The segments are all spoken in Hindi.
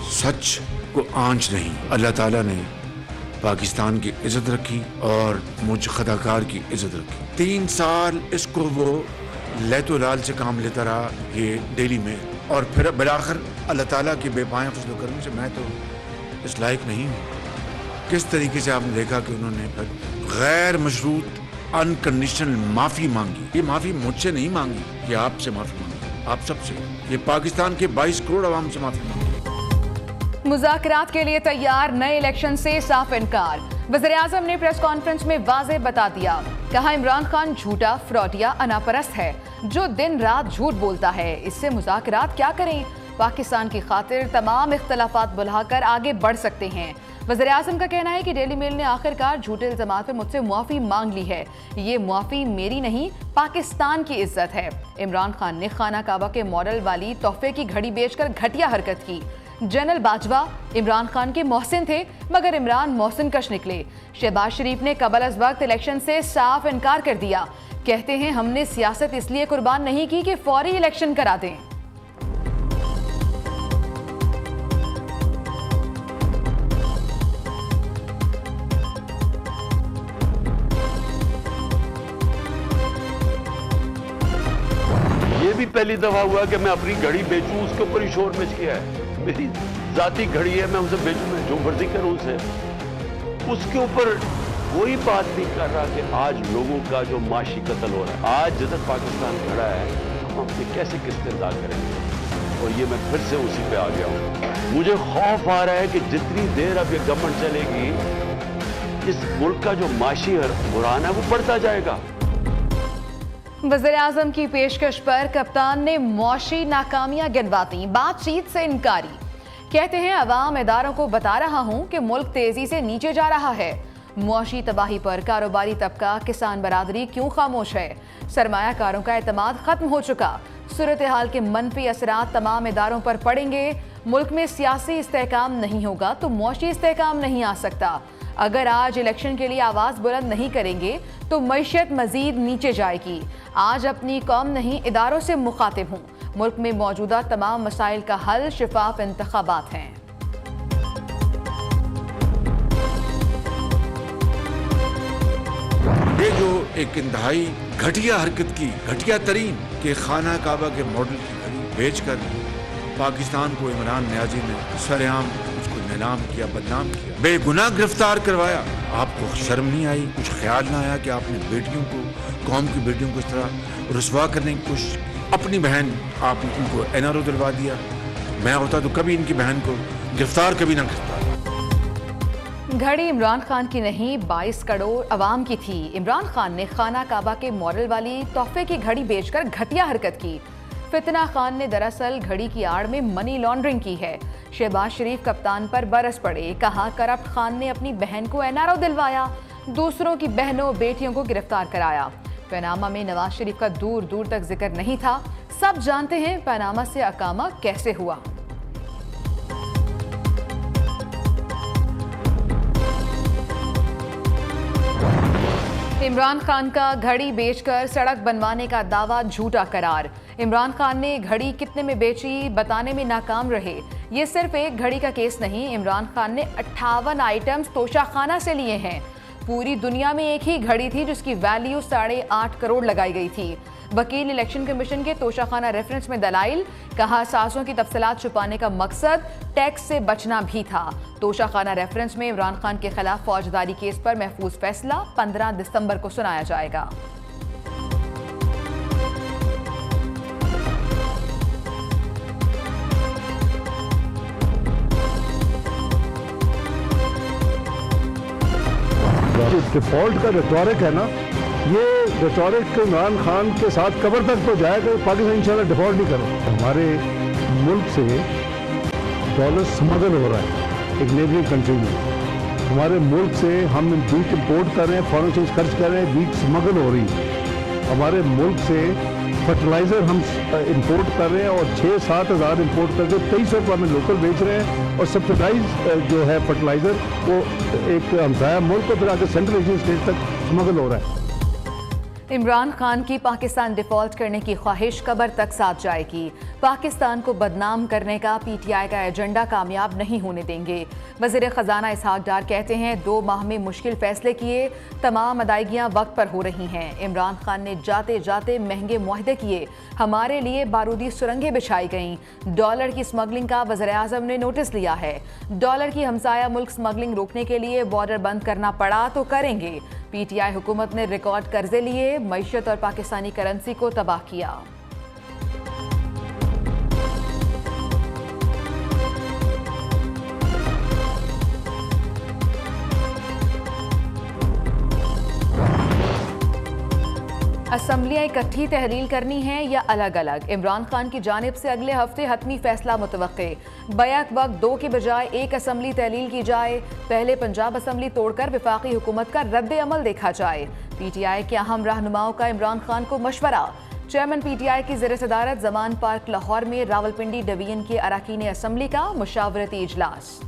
सच को आंच नहीं, अल्लाह ताला ने पाकिस्तान की इज्जत रखी और मुझ खदाकार की इज्जत रखी। 3 साल इसको वो लैतो लाल से काम लेता रहा ये डेली में, और फिर बिलाखिर अल्लाह ताला की बेपाया फजल करम से मैं तो इस लायक नहीं हूँ। किस तरीके से आपने देखा कि उन्होंने फिर गैर मशरूत अनकंडीशनल माफ़ी मांगी। ये माफ़ी मुझसे नहीं मांगी, ये आपसे माफ़ी मांगी, आप सबसे, ये पाकिस्तान के 22 करोड़ आवाम से माफ़ी मांगी। मुज़ाकरात के लिए तैयार, नए इलेक्शन से साफ इनकार। वज़ीर-ए-आज़म ने प्रेस कॉन्फ्रेंस में वाज़ेह बता दिया, कहा इमरान खान झूठा, फ्रॉडिया, अनापरस्त है जो दिन रात झूठ बोलता है। इससे मुज़ाकरात क्या करें? पाकिस्तान की खातिर तमाम इख्तलाफात बुलाकर आगे बढ़ सकते हैं। वज़ीर-ए-आज़म का कहना है कि डेली मेल ने आखिरकार झूठे इल्ज़ामात पर मुझसे मुआफ़ी मांग ली है। ये मुआफ़ी मेरी नहीं, पाकिस्तान की इज्जत है। इमरान खान ने खाना काबा के मॉडल वाली तोहफे की घड़ी बेचकर घटिया हरकत की। जनरल बाजवा इमरान खान के मोहसिन थे, मगर इमरान मोहसिन कश निकले। शहबाज शरीफ ने कबल अज़ वक्त इलेक्शन से साफ इनकार कर दिया। कहते हैं हमने सियासत इसलिए कुर्बान नहीं की कि फौरी इलेक्शन करा दें। ये भी पहली दफा हुआ कि मैं अपनी घड़ी बेचूं, उसके ऊपर ही शोर मच गया है। मेरी जाती घड़ी है, मैं उसे बेचूं, मैं जो मर्जी करूं उसे, उसके ऊपर कोई बात नहीं कर रहा कि आज लोगों का जो माशी कत्ल हो रहा है, आज जिधर पाकिस्तान खड़ा है, हम अपनी कैसे किस्तें अदा करेंगे। और ये मैं फिर से उसी पे आ गया हूं। मुझे खौफ आ रहा है कि जितनी देर अब ये गवर्नमेंट चलेगी, इस मुल्क का जो माशी बुरान है वो बढ़ता जाएगा। वज़ीर-ए-आज़म की पेशकश पर कप्तान ने मौशी नाकामियां गिनवा दी, बातचीत से इनकारी। कहते हैं अवाम इदारों को बता रहा हूं कि मुल्क तेजी से नीचे जा रहा है। मौशी तबाही पर कारोबारी तबका, किसान बरादरी क्यों खामोश है? सरमायाकारों का एतमाद खत्म हो चुका। सूरत हाल के मनफी असरात तमाम इदारों पर पड़ेंगे। मुल्क में सियासी इस्तेहकाम नहीं होगा तो मौशी इस्तेहकाम नहीं आ सकता। अगर आज इलेक्शन के लिए आवाज़ बुलंद नहीं करेंगे तो मईशत मजीद नीचे जाएगी। आज अपनी कौम नहीं, इदारों से मुखातिब हूँ। मुल्क में मौजूदा तमाम मसाइल का हल शिफाफ इंतखाबात हैं। ये जो एक इंतहाई घटिया हरकत की, घटिया तरीन के खाना काबा के मॉडल की घड़ी बेचकर पाकिस्तान को इमरान न्याजी ने सरेआम उसको नीलाम किया, बदनाम किया, बेगुनाह गिरफ्तार करवाया। आपको शर्म नहीं आई? कुछ ख्याल ना आया कि आपने बेटियों को, कौम की बेटियों को इस तरह रुसवा करने की कोशिश? अपनी बहन आपने उनको एनआरओ दिलवा दिया। मैं होता तो कभी इनकी बहन को गिरफ्तार कभी ना करता। घड़ी इमरान खान की नहीं, 22 करोड़ अवाम की थी। इमरान खान ने खाना काबा के मॉडल वाली तोहफे की घड़ी बेचकर घटिया हरकत की। फितना खान ने दरअसल घड़ी की आड़ में मनी लॉन्ड्रिंग की है। शहबाज शरीफ कप्तान पर बरस पड़े, कहा करप्ट खान ने अपनी बहन को एनआरओ दिलवाया, दूसरों की बहनों बेटियों को गिरफ्तार कराया। पनामा में नवाज शरीफ का दूर दूर तक जिक्र नहीं था। सब जानते हैं पनामा से अकामा कैसे हुआ। इमरान खान का घड़ी बेचकर सड़क बनवाने का दावा झूठा करार। इमरान खान ने घड़ी कितने में बेची बताने में नाकाम रहे। ये सिर्फ एक घड़ी का केस नहीं, इमरान खान ने 58 आइटम्स तोशाखाना से लिए हैं। पूरी दुनिया में एक ही घड़ी थी जिसकी वैल्यू 8.5 करोड़ लगाई गई थी। वकील इलेक्शन कमीशन के तोशाखाना रेफरेंस में दलाइल, कहा साजों की तफसीलात छुपाने का मकसद टैक्स से बचना भी था। तोशाखाना रेफरेंस में इमरान खान के खिलाफ फौजदारी केस पर महफूज फैसला 15 दिसंबर को सुनाया जाएगा। डिफॉल्ट का रेटोरिक है ना, ये रेटोरिक इमरान खान के साथ कबर तक तो जाएगा। पाकिस्तान इंशाल्लाह डिफॉल्ट नहीं करेगा। हमारे मुल्क से डॉलर स्मगल हो रहा है एक नेबरिंग कंट्री में। हमारे मुल्क से हम बीट इम्पोर्ट कर रहे हैं, फॉरेन एक्सचेंज खर्च कर रहे हैं, बीट स्मगल हो रही है। हमारे मुल्क से फर्टिलाइज़र हम इंपोर्ट कर रहे हैं और 6-7 हज़ार इंपोर्ट करके 2300 रुपये में लोकल बेच रहे हैं। और सब्सिडाइज जो है फर्टिलाइज़र वो एक हमसाया मुल्क को फिर आगे सेंट्रल एशियन स्टेट तक स्मगल हो रहा है। इमरान खान की पाकिस्तान डिफॉल्ट करने की ख्वाहिश कब्र तक साथ जाएगी। पाकिस्तान को बदनाम करने का पीटीआई का एजेंडा कामयाब नहीं होने देंगे। वज़ीर ख़जाना इसहाक डार कहते हैं 2 माह में मुश्किल फैसले किए, तमाम अदायगियाँ वक्त पर हो रही हैं। इमरान खान ने जाते जाते महंगे मुआहदे किए, हमारे लिए बारूदी सुरंगें बिछाई गईं। डॉलर की स्मगलिंग का वज़ीर आज़म ने नोटिस लिया है। डॉलर की हमसाया मुल्क स्मगलिंग रोकने के लिए बॉर्डर बंद करना पड़ा तो करेंगे। पीटीआई हुकूमत ने रिकॉर्ड कर्जे लिए, मईशत और पाकिस्तानी करेंसी को तबाह किया। असम्बलियाँ इकट्ठी तहलील करनी है या अलग अलग? इमरान खान की जानिब से अगले हफ्ते हतमी फैसला मुतवक्के। बैक वक्त 2 की बजाय 1 असम्बली तहलील की जाए। पहले पंजाब असम्बली तोड़कर वफाकी हुकूमत का रद्द अमल देखा जाए। पीटीआई के अहम रहनुमाओं का इमरान खान को मशवरा। चेयरमैन पीटीआई की ज़ेर सदारत जमान पार्क लाहौर में रावलपिंडी डिवीजन के अरकान असम्बली का मुशावरती इजलास।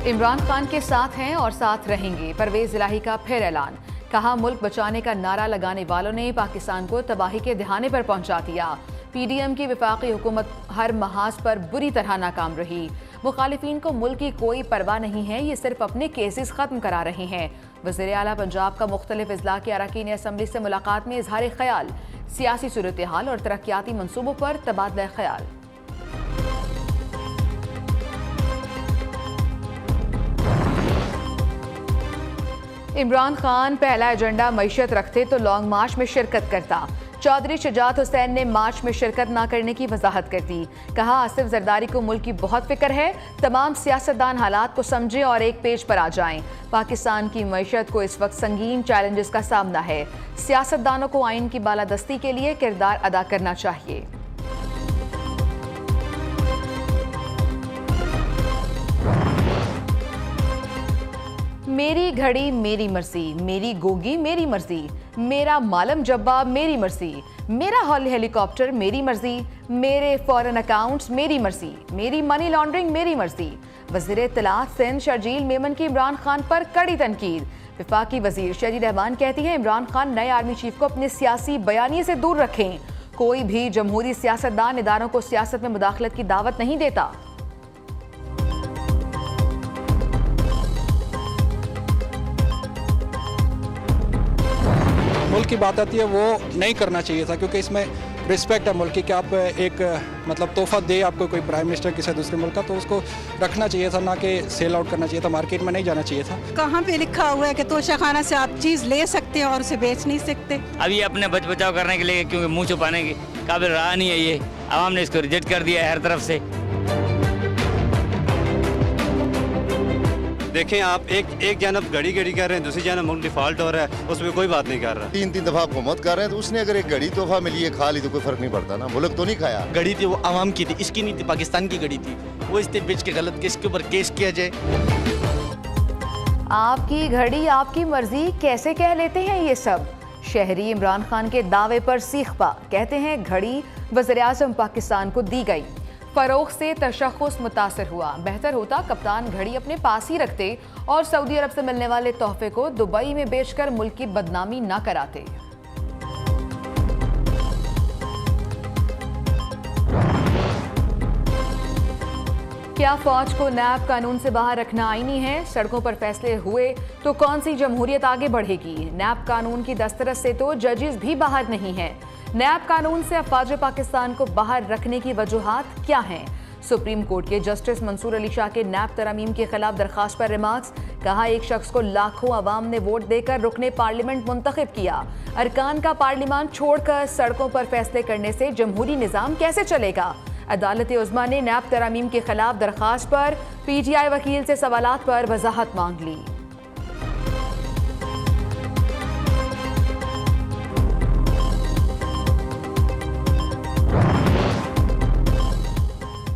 इमरान खान के साथ हैं और साथ रहेंगे। परवेज इलाही का फिर ऐलान। कहा, मुल्क बचाने का नारा लगाने वालों ने पाकिस्तान को तबाही के दहाने पर पहुंचा दिया। पीडीएम की वफाकी हुकूमत हर महाज पर बुरी तरह नाकाम रही। मुखालिफिन को मुल्क की कोई परवाह नहीं है, ये सिर्फ अपने केसेस खत्म करा रहे हैं। वज़ीर आला पंजाब का मुख्तलिफ अजला के अरकान असम्बली से मुलाकात में इजहार ख्याल, सियासी सूरत हाल और तरक्याती मनसूबों पर तबादला ख्याल। इमरान खान पहला एजेंडा मईशत रखते तो लॉन्ग मार्च में शिरकत करता। चौधरी शुजात हुसैन ने मार्च में शिरकत न करने की वजाहत कर दी। कहा, आसिफ जरदारी को मुल्क की बहुत फिक्र है। तमाम सियासतदान हालात को समझें और एक पेज पर आ जाएं। पाकिस्तान की मईशत को इस वक्त संगीन चैलेंजेस का सामना है। सियासतदानों को आइन की बालादस्ती के लिए किरदार अदा करना चाहिए। मेरी घड़ी मेरी मर्जी, मेरी गोगी मेरी मर्जी, मेरा मालम जब्बा मेरी मर्जी, मेरा हेलीकॉप्टर मेरी मर्जी, मेरे फॉरेन अकाउंट्स मेरी मर्जी, मेरी मनी लॉन्ड्रिंग मेरी मर्जी। वज़ीर इत्तलात सिंध शर्जील मेमन की इमरान खान पर कड़ी तनकीद। वफाकी वजीर शजी रहमान कहती हैं इमरान खान नए आर्मी चीफ को अपने सियासी बयानिए से दूर रखें। कोई भी जमहूरी सियासतदान इदारों को सियासत में मुदाखलत की दावत नहीं देता। मुल्क की बात आती है वो नहीं करना चाहिए था, क्योंकि इसमें रिस्पेक्ट है मुल्क की कि आप एक मतलब तोहफा दे आपको कोई प्राइम मिनिस्टर किसी दूसरे मुल्क का, तो उसको रखना चाहिए था, ना कि सेल आउट करना चाहिए था, मार्केट में नहीं जाना चाहिए था। कहाँ पे लिखा हुआ है कि तोशाखाना से आप चीज़ ले सकते हैं और उसे बेच नहीं सकते? अब ये अपने बचाव करने के लिए, क्योंकि मुँह छुपाने के काबिल रहा नहीं है ये, आवाम ने इसको रिजेक्ट कर दिया है हर तरफ से। देखें आप एक जानब घड़ी कर रहे हैं, दूसरी जानब मुल्क डिफॉल्ट हो रहा है, उसमें कोई बात नहीं कर रहा। 3 दफा हुकूमत कर रहे हैं, तो उसने अगर एक घड़ी तोहफा मिली है खा ली तो कोई फर्क नहीं पड़ता ना। मुल्क तो नहीं खाया। घड़ी थी वो आवाम की थी, इसकी नहीं थी, पाकिस्तान की घड़ी थी। वो इससे बेच के गलत केस के ऊपर केस किया जाए। आपकी घड़ी आपकी मर्जी कैसे कह लेते हैं ये सब? शहरी इमरान खान के दावे पर सीखपा। कहते हैं घड़ी वज़ीर आज़म पाकिस्तान को दी गई। फरोख से तशख़्ख़ुस मुतासर हुआ। बेहतर होता कप्तान घड़ी अपने पास ही रखते और सऊदी अरब से मिलने वाले तोहफे को दुबई में बेचकर मुल्क की बदनामी न कराते। क्या फौज को नैब कानून से बाहर रखना आईनी है? सड़कों पर फैसले हुए तो कौन सी जमहूरियत आगे बढ़ेगी? नैब कानून की दस्तरस से तो जजेस भी बाहर नहीं हैं। नैब कानून से अफवाज पाकिस्तान को बाहर रखने की वजूहात क्या हैं? सुप्रीम कोर्ट के जस्टिस मंसूर अली शाह के नैब तरमीम के खिलाफ दरखास्त पर रिमार्क्स। कहा, एक शख्स को लाखों अवाम ने वोट देकर रुकने पार्लियामेंट मुंतखब किया। अरकान का पार्लियामान छोड़कर सड़कों पर फैसले करने से जमहूरी निज़ाम कैसे चलेगा? अदालत उज़्मा ने नैब तरमीम के खिलाफ दरखास्त पर पीटीआई वकील से सवालात पर वजाहत मांग ली।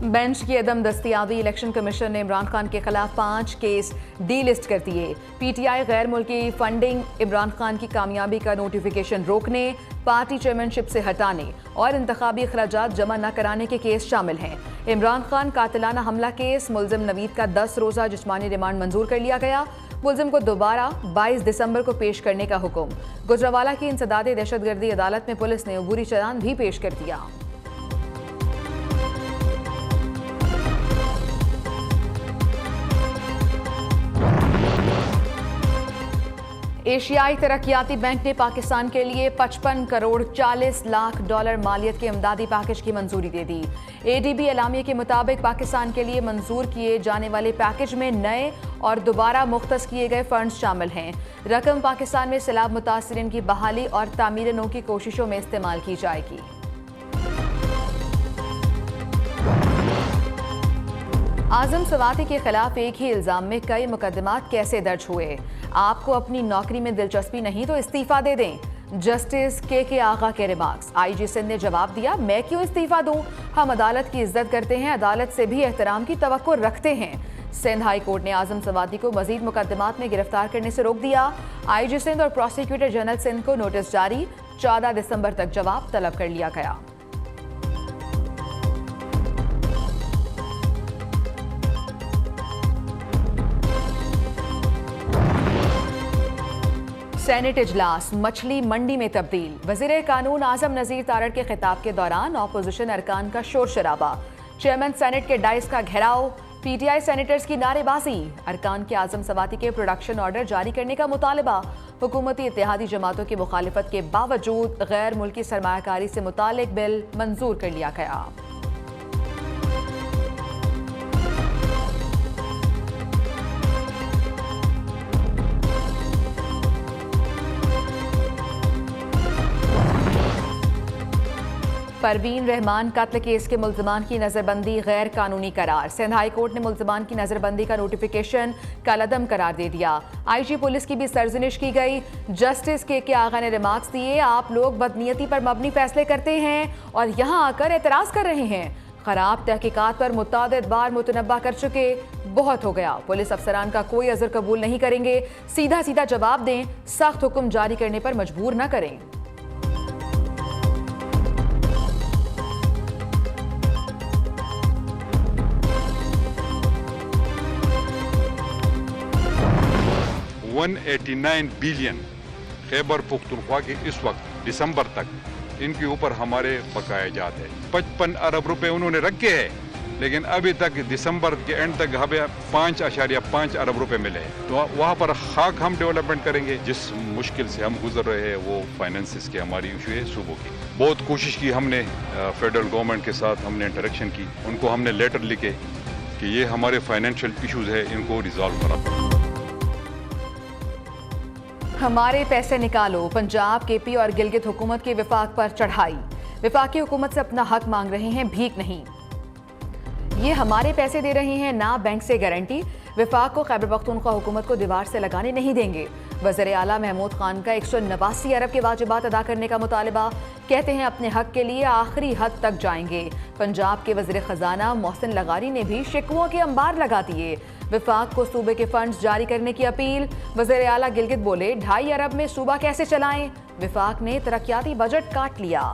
बेंच की अदम दस्तियाबी। इलेक्शन कमीशन ने इमरान खान के खिलाफ 5 केस डी लिस्ट कर दिए। पीटीआई गैर मुल्की फंडिंग, इमरान खान की कामयाबी का नोटिफिकेशन रोकने, पार्टी चेयरमैनशिप से हटाने और इंतखाबी अखराजात जमा न कराने के केस शामिल हैं। इमरान खान कातिलाना हमला केस मुलजिम नवीद का 10 रोज़ा जिस्मानी रिमांड मंजूर कर लिया गया। मुलजिम को दोबारा 22 दिसंबर को पेश करने का हुक्म। गुजरावाला की इंसदादी दहशतगर्दी अदालत में पुलिस ने अबूरी चालान भी पेश कर दिया। एशियाई तरक्याती बैंक ने पाकिस्तान के लिए 55 करोड़ 40 लाख डॉलर मालियत के इमदादी पैकेज की मंजूरी दे दी। एडीबी एलामिया के मुताबिक पाकिस्तान के लिए मंजूर किए जाने वाले पैकेज में नए और दोबारा मुख्तस किए गए फंड्स शामिल हैं। रकम पाकिस्तान में सैलाब मुतासरीन की बहाली और तामीर नौ की कोशिशों में इस्तेमाल की जाएगी। आजम सवाती के खिलाफ एक ही इल्जाम में कई मुकदमात कैसे दर्ज हुए? आपको अपनी नौकरी में दिलचस्पी नहीं तो इस्तीफा दे दें। जस्टिस के आगा के रिमार्क्स। आईजी सिंध ने जवाब दिया, मैं क्यों इस्तीफा दूं? हम अदालत की इज्जत करते हैं, अदालत से भी एहतराम की तवक्को रखते हैं। सिंध हाई कोर्ट ने आजम सवाती को मजीद मुकदमात में गिरफ्तार करने से रोक दिया। आईजी सिंध और प्रोसिक्यूटर जनरल सिंध को नोटिस जारी, 14 दिसंबर तक जवाब तलब कर लिया गया। सेनेट इजलास मछली मंडी में तब्दील। वजीर कानून आजम नजीर तारड़ के खिताब के दौरान ऑपोजिशन अरकान का शोर शराबा। चेयरमैन सेनेट के डाइस का घेराव, पीटीआई सेनेटर्स की नारेबाजी। अरकान के आजम सवाती के प्रोडक्शन ऑर्डर जारी करने का मुतालबा। हुकूमती इत्तेहादी जमातों की मुखालिफत के बावजूद गैर मुल्की सरमायाकारी से मुतालिक बिल मंजूर कर लिया गया। परवीन रहमान कत्ल केस के मुल्ज़िमान की नज़रबंदी गैर कानूनी करार। सिंध हाई कोर्ट ने मुल्ज़िमान की नज़रबंदी का नोटिफिकेशन कलअदम करार दे दिया। आईजी पुलिस की भी सरजनिश की गई। जस्टिस के आगा ने रिमार्क्स दिए, आप लोग बदनीयती पर मबनी फैसले करते हैं और यहाँ आकर एतराज़ कर रहे हैं। खराब तहकीकात पर मुतअद्दिद बार मुतनब्बा कर चुके, बहुत हो गया। पुलिस अफसरान का कोई अज़र कबूल नहीं करेंगे, सीधा सीधा जवाब दें, सख्त हुक्म जारी करने पर मजबूर न करें। $189 बिलियन खैबर पुख्तनख्वा के इस वक्त दिसंबर तक इनके ऊपर हमारे बकाया जात है। 55 अरब रुपए उन्होंने रखे हैं, लेकिन अभी तक दिसंबर के एंड तक हमें 5.5 अरब रुपए मिले हैं। तो वहाँ पर खाक हम डेवलपमेंट करेंगे। जिस मुश्किल से हम गुजर रहे हैं वो फाइनेंसिस की हमारी इशू है। सूबों की बहुत कोशिश की हमने, फेडरल गवर्नमेंट के साथ हमने इंटरेक्शन की, उनको हमने लेटर लिखे कि ये हमारे फाइनेंशियल इशूज़ है, इनको रिजॉल्व करा। हमारे पैसे निकालो। पंजाब, केपी और गिलगित हुकूमत की विफाक पर चढ़ाई। विफाकी हुकूमत से अपना हक मांग रहे हैं, भीख नहीं। ये हमारे पैसे दे रहे हैं, ना बैंक से गारंटी। विफाक को खैबर पख्तूनख्वा हुकूमत को दीवार से लगाने नहीं देंगे। वज़ीर आला महमूद खान का 189 अरब के वाजिबात अदा करने का मुतालबा। कहते हैं अपने हक के लिए आखिरी हद तक जाएंगे। पंजाब के वज़ीर खजाना मोहसिन लगारी ने भी शिकवों के अंबार लगा दिए। विफाक को सूबे के फंड्स जारी करने की अपील। वज़ीर आला गिलगित बोले, 2.5 अरब में सूबा कैसे चलाएं? विफाक ने तरक्याती बजट काट लिया।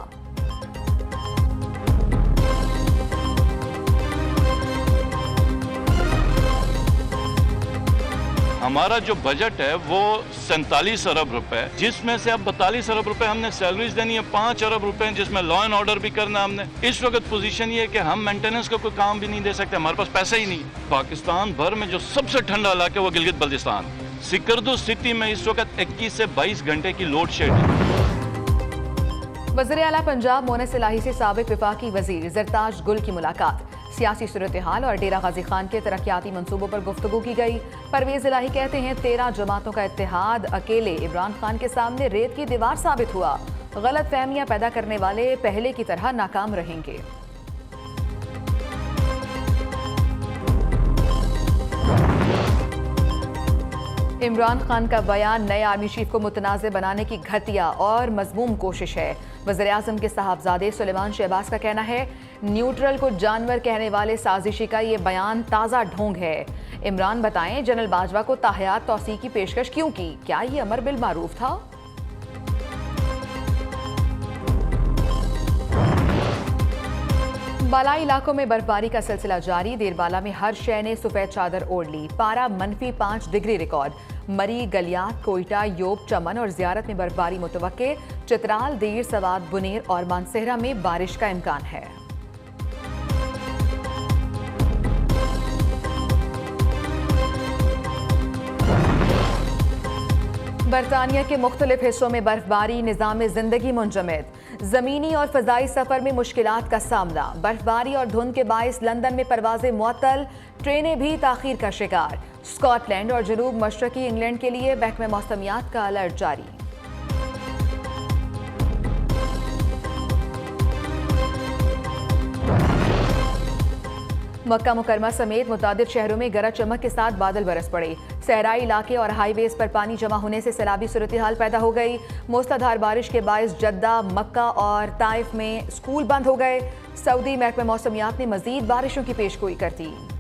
हमारा जो बजट है वो 47 अरब रुपए, जिसमें से अब 42 अरब रुपए हमने सैलरीज देनी है, 5 अरब रुपए जिसमें लॉ एंड ऑर्डर भी करना हमने। इस वक्त पोजीशन ये है कि हम मेंटेनेंस का कोई काम भी नहीं दे सकते, हमारे पास पैसा ही नहीं। पाकिस्तान भर में जो सबसे ठंडा इलाका है वो गिलगित बल्तिस्तान। सिकरदू सिटी में इस वक्त 21 से 22 घंटे की लोड शेडिंग। वज़ीर आला पंजाब मोनस इलाही से साबिक विफाकी वजीर ज़रताज गुल की मुलाकात। सियासी सूरत हाल और डेरा गाजी खान के तरक्याती मंसूबों पर गुफ्तगू की गई। परवेज इलाही कहते हैं 13 जमातों का इत्तेहाद अकेले इमरान खान के सामने रेत की दीवार साबित हुआ। गलत फहमियां पैदा करने वाले पहले की तरह नाकाम रहेंगे। इमरान खान का बयान नए आर्मी चीफ को मुतनाज़ बनाने की घटिया और मज़मूम कोशिश है। वज़ीर आज़म के साहबजादे सुलेमान शहबाज का कहना है, न्यूट्रल को जानवर कहने वाले साजिशी का ये बयान ताज़ा ढोंग है। इमरान बताएं, जनरल बाजवा को ताहयात तौसी की पेशकश क्यों की? क्या ये अमर बिल मारूफ था? बालाई इलाकों में बर्फबारी का सिलसिला जारी। देरबाला में हर शहर ने सफेद चादर ओढ़ ली। पारा -5 डिग्री रिकॉर्ड। मरी, गलियात, कोयटा, योब, चमन और जियारत में बर्फबारी मुतवक्के। चित्राल, देर, सवाद, बुनेर और मानसेहरा में बारिश का इम्कान है। बरतानिया के मुख्तलिफ हिस्सों में बर्फबारी, निज़ाम ज़िंदगी मुंजमद। ज़मीनी और फ़ज़ाई सफ़र में मुश्किलात का सामना। बर्फबारी और धुंध के बाइस लंदन में परवाज़ें मुअत्तल, ट्रेनें भी ताख़ीर का शिकार। स्कॉटलैंड और जनूब मशरक़ी इंग्लैंड के लिए महकमा मौसमियात का अलर्ट जारी। मक्का मुकरमा समेत मुतादिद शहरों में गरज चमक के साथ बादल बरस पड़े। सहराई इलाके और हाईवेज पर पानी जमा होने से सैलाबी सूरत हाल पैदा हो गई। मूसलाधार बारिश के बायस जद्दा, मक्का और ताइफ में स्कूल बंद हो गए। सऊदी महकमा मौसमियात ने मजीद बारिशों की पेशगोई कर दी।